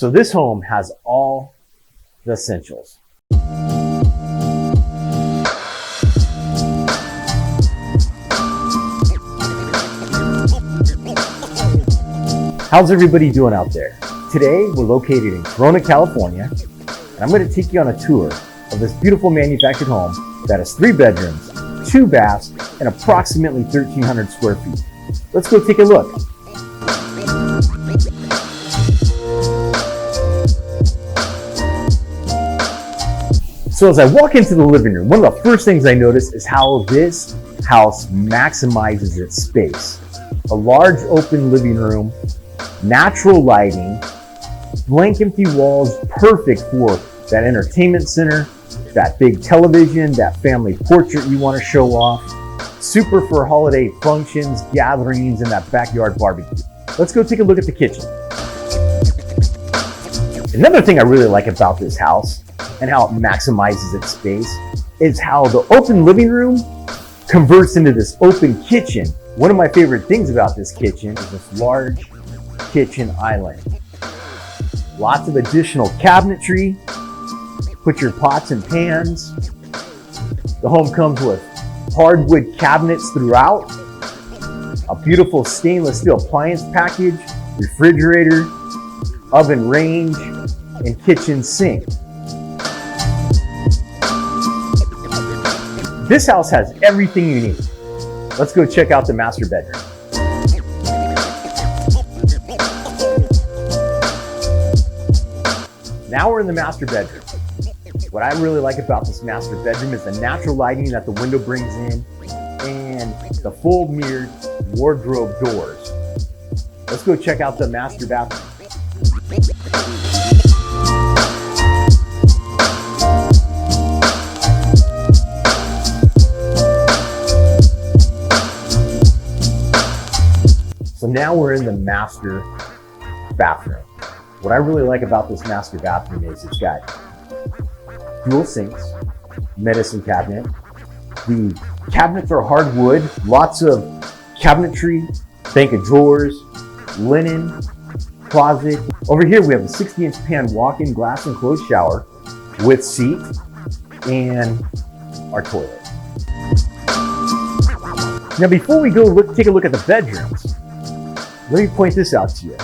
So this home has all the essentials. How's everybody doing out there? Today, we're located in Corona, California, and I'm going to take you on a tour of this beautiful manufactured home that has 3 bedrooms, 2 baths, and approximately 1,300 square feet. Let's go take a look. So as I walk into the living room, one of the first things I notice is how this house maximizes its space. A large open living room, natural lighting, blank empty walls, perfect for that entertainment center, that big television, that family portrait you want to show off. Super for holiday functions, gatherings, and that backyard barbecue. Let's go take a look at the kitchen. Another thing I really like about this house and how it maximizes its space is how the open living room converts into this open kitchen. One of my favorite things about this kitchen is this large kitchen island. Lots of additional cabinetry. Put your pots and pans. The home comes with hardwood cabinets throughout. A beautiful stainless steel appliance package, refrigerator, oven range, and kitchen sink. This house has everything you need. Let's go check out the master bedroom. Now we're in the master bedroom. What I really like about this master bedroom is the natural lighting that the window brings in and the full mirrored wardrobe doors. Let's go check out the master bathroom. So now we're in the master bathroom. What I really like about this master bathroom is it's got dual sinks, medicine cabinet. The cabinets are hardwood, lots of cabinetry, bank of drawers, linen, closet. Over here we have a 60-inch pan walk-in glass enclosed shower with seat and our toilet. Now before we go take a look at the bedrooms, let me point this out to you.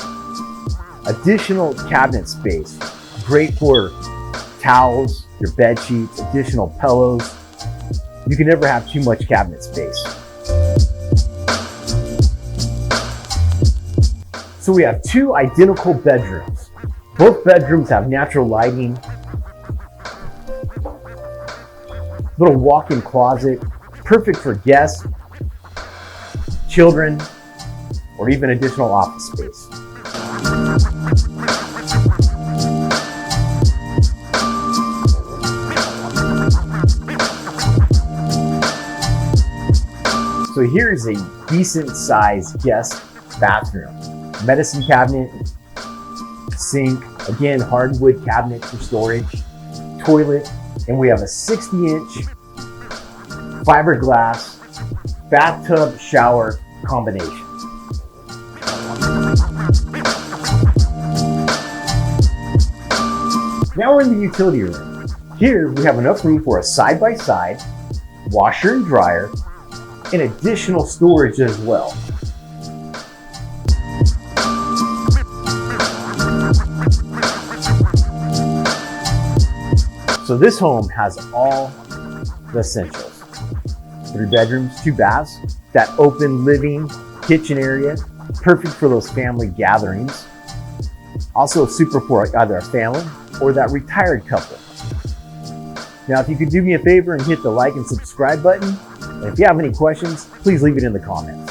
Additional cabinet space, great for towels, your bed sheets, additional pillows. You can never have too much cabinet space. So we have 2 identical bedrooms. Both bedrooms have natural lighting, little walk-in closet, perfect for guests, children, or even additional office space. So here's a decent sized guest bathroom. Medicine cabinet, sink, again, hardwood cabinet for storage, toilet, and we have a 60-inch fiberglass bathtub shower combination. Now we're in the utility room. Here we have enough room for a side-by-side, washer and dryer, and additional storage as well. So this home has all the essentials. 3 bedrooms, 2 baths, that open living kitchen area, perfect for those family gatherings. Also super for either a family or that retired couple. Now, if you could do me a favor and hit the like and subscribe button, and if you have any questions, please leave it in the comments.